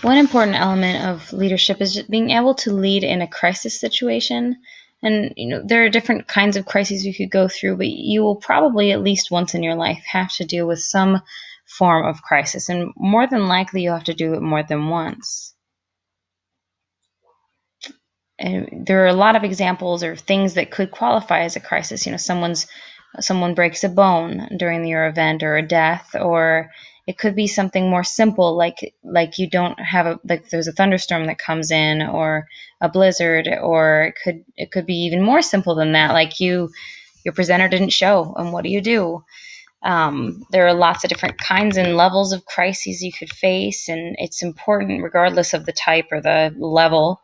One important element of leadership is just being able to lead in a crisis situation. And there are different kinds of crises you could go through, but you will probably at least once in your life have to deal with some form of crisis, and more than likely you'll have to do it more than once. And there are a lot of examples or things that could qualify as a crisis. Someone breaks a bone during your event, or a death, or it could be something more simple, like you don't have there's a thunderstorm that comes in, or a blizzard, or it could be even more simple than that, like your presenter didn't show, and what do you do? There are lots of different kinds and levels of crises you could face, and it's important, regardless of the type or the level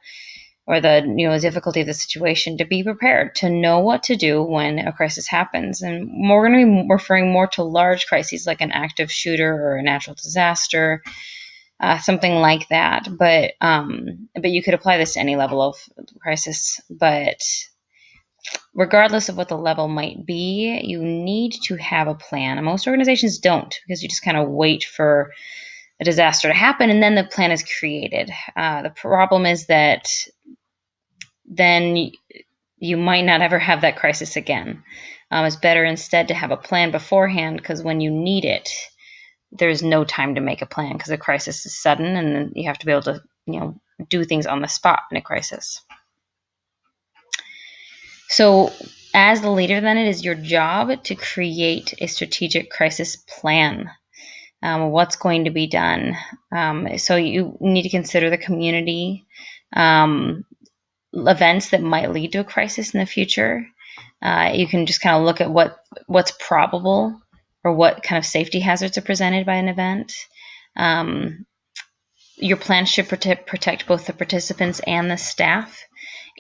or the difficulty of the situation, to be prepared, to know what to do when a crisis happens. And we're going to be referring more to large crises, like an active shooter or a natural disaster, something like that. But you could apply this to any level of crisis. But regardless of what the level might be, you need to have a plan. And most organizations don't, because you just kind of wait for a disaster to happen and then the plan is created. The problem is that then you might not ever have that crisis again. It's better instead to have a plan beforehand, because when you need it, there's no time to make a plan, because a crisis is sudden, and you have to be able to do things on the spot in a crisis. So as the leader, then, it is your job to create a strategic crisis plan. What's going to be done? So you need to consider the community, events that might lead to a crisis in the future. You can just kind of look at what's probable, or what kind of safety hazards are presented by an event. Your plan should protect both the participants and the staff,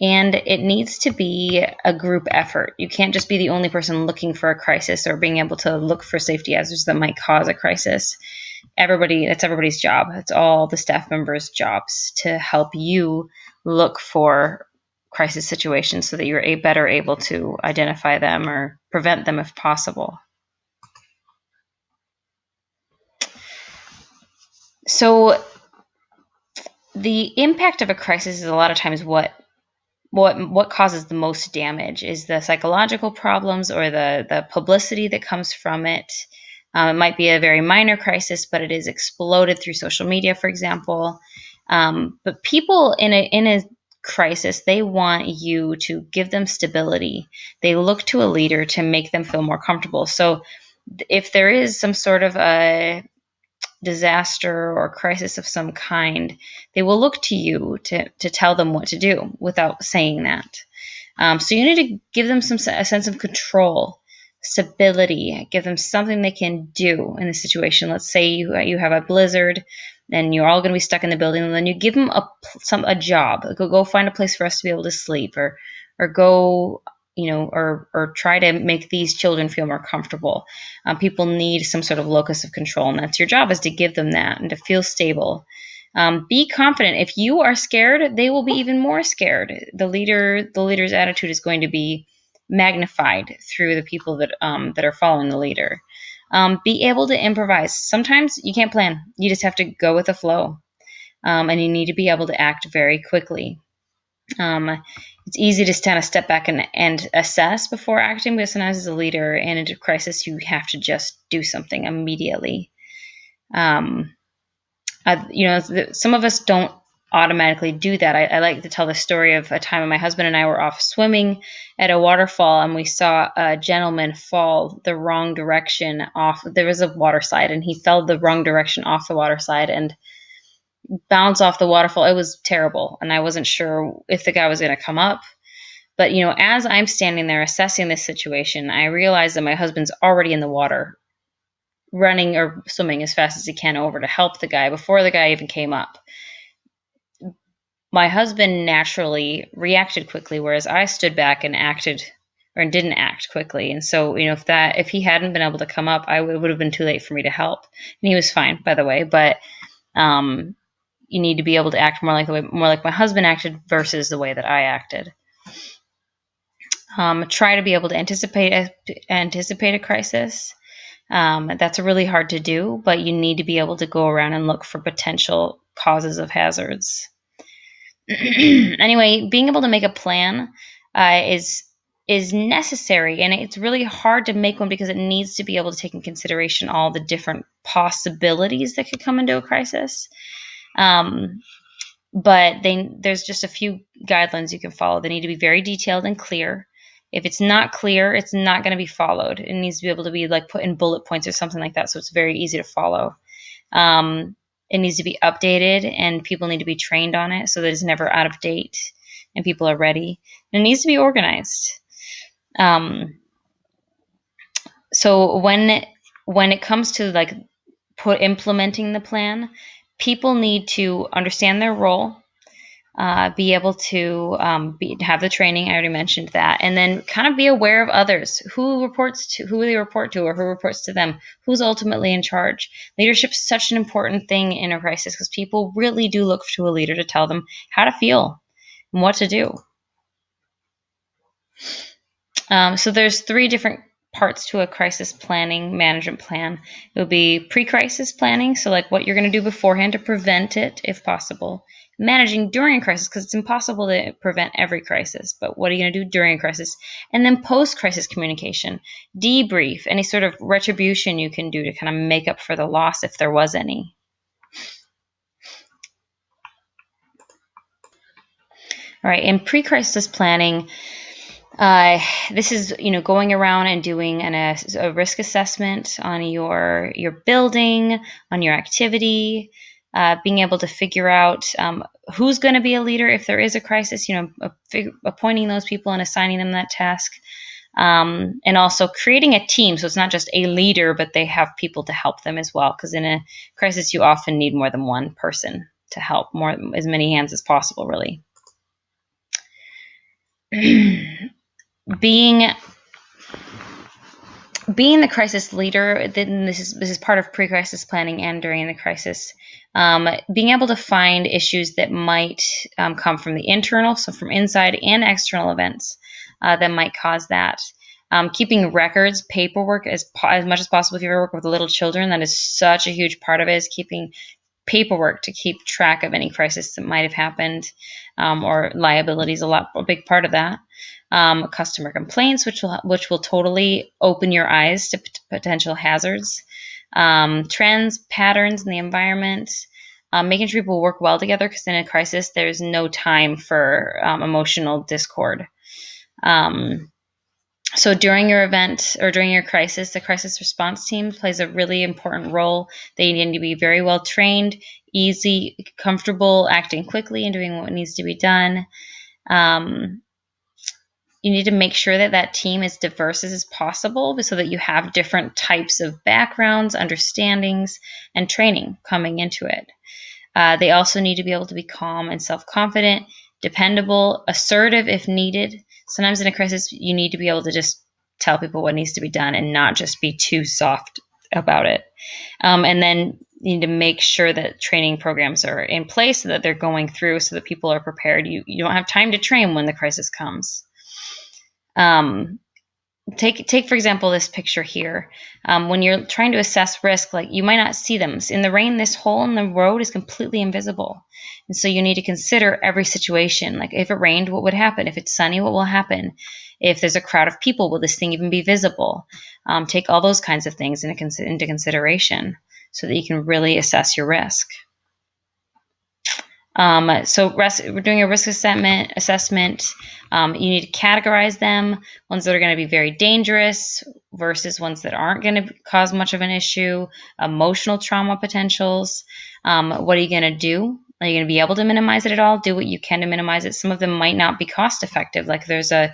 and it needs to be a group effort. You can't just be the only person looking for a crisis or being able to look for safety hazards that might cause a crisis. That's everybody's job. It's all the staff members' jobs to help you look for crisis situations so that you're better able to identify them or prevent them if possible. So the impact of a crisis is a lot of times what causes the most damage is the psychological problems, or the publicity that comes from it. It might be a very minor crisis, but it is exploded through social media, for example. But people in a crisis, they want you to give them stability. They look to a leader to make them feel more comfortable. So if there is some sort of a disaster or crisis of some kind, they will look to you to tell them what to do without saying that. So you need to give them a sense of control, stability, give them something they can do in the situation. Let's say you have a blizzard and you're all going to be stuck in the building, and then you give them a job. Go find a place for us to be able to sleep, or go, or try to make these children feel more comfortable. People need some sort of locus of control, and that's your job, is to give them that and to feel stable. Be confident. If you are scared, they will be even more scared. The leader's attitude is going to be magnified through the people that are following the leader. Be able to improvise. Sometimes you can't plan. You just have to go with the flow, and you need to be able to act very quickly. It's easy to kind of step back and assess before acting, but sometimes as a leader in a crisis, you have to just do something immediately. Some of us don't automatically do that. I like to tell the story of a time when my husband and I were off swimming at a waterfall, and we saw a gentleman fall the wrong direction off. There was a water slide, and he fell the wrong direction off the water slide and bounce off the waterfall. It was terrible, and I wasn't sure if the guy was going to come up. But as I'm standing there assessing this situation, I realize that my husband's already in the water, running or swimming as fast as he can over to help the guy before the guy even came up. My husband naturally reacted quickly, whereas I stood back and acted, or didn't act quickly. And so, if he hadn't been able to come up, it would have been too late for me to help. And he was fine, by the way. But you need to be able to act more like my husband acted versus the way that I acted. Try to be able to anticipate a crisis. That's really hard to do, but you need to be able to go around and look for potential causes of hazards. Anyway, being able to make a plan is necessary, and it's really hard to make one because it needs to be able to take in consideration all the different possibilities that could come into a crisis. But there's just a few guidelines you can follow. They need to be very detailed and clear. If it's not clear, it's not going to be followed. It needs to be able to be like put in bullet points or something like that, so it's very easy to follow. It needs to be updated, and people need to be trained on it so that it's never out of date and people are ready. And it needs to be organized. So when it comes to like implementing the plan, people need to understand their role, be able to have the training. I already mentioned that, and then kind of be aware of others, who they report to, or who reports to them, who's ultimately in charge. Leadership is such an important thing in a crisis because people really do look to a leader to tell them how to feel and what to do. So there's 3 different parts to a crisis planning management plan. It would be pre-crisis planning, so like what you're going to do beforehand to prevent it if possible. Managing during a crisis, because it's impossible to prevent every crisis, but what are you going to do during a crisis? And then post-crisis communication, debrief, any sort of retribution you can do to kind of make up for the loss if there was any. All right, in pre-crisis planning, this is going around and doing a risk assessment on your building, on your activity, being able to figure out who's going to be a leader if there is a crisis. Appointing those people and assigning them that task, and also creating a team. So it's not just a leader, but they have people to help them as well. Because in a crisis, you often need more than one person to help, as many hands as possible, really. being the crisis leader, then this is part of pre-crisis planning and during the crisis. Being able to find issues that might come from the internal, so from inside and external events that might cause that. Keeping records, paperwork as much as possible. If you ever work with little children, that is such a huge part of it, is keeping paperwork to keep track of any crisis that might have happened, or liabilities, a big part of that. Customer complaints, which will totally open your eyes to potential hazards. Trends, patterns in the environment, making sure people work well together, because in a crisis, there's no time for emotional discord. So during your event or during your crisis, the crisis response team plays a really important role. They need to be very well trained, easy, comfortable, acting quickly and doing what needs to be done. You need to make sure that team is diverse as possible, so that you have different types of backgrounds, understandings, and training coming into it. They also need to be able to be calm and self-confident, dependable, assertive if needed. Sometimes in a crisis, you need to be able to just tell people what needs to be done and not just be too soft about it. And then you need to make sure that training programs are in place so that they're going through, so that people are prepared. You don't have time to train when the crisis comes. Take for example this picture here. When you're trying to assess risk, like, you might not see them in the rain. This hole in the road is completely invisible, and so you need to consider every situation. Like, if it rained, what would happen? If it's sunny, what will happen? If there's a crowd of people, will this thing even be visible? Take all those kinds of things into consideration so that you can really assess your risk. So we're doing a risk assessment. You need to categorize them: ones that are going to be very dangerous versus ones that aren't going to cause much of an issue, emotional trauma potentials. What are you going to do? Are you going to be able to minimize it at all? Do what you can to minimize it. Some of them might not be cost effective. Like, there's a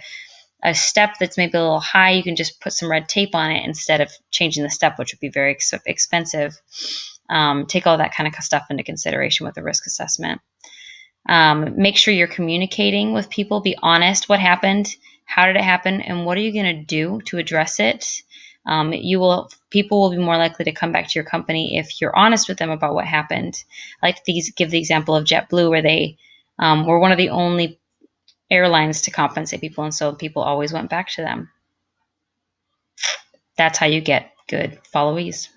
step that's maybe a little high. You can just put some red tape on it instead of changing the step, which would be very expensive. Take all that kind of stuff into consideration with the risk assessment. Make sure you're communicating with people. Be honest. What happened? How did it happen? And what are you going to do to address it? People will be more likely to come back to your company if you're honest with them about what happened. I like to give the example of JetBlue, where they were one of the only airlines to compensate people, and so people always went back to them. That's how you get good followees.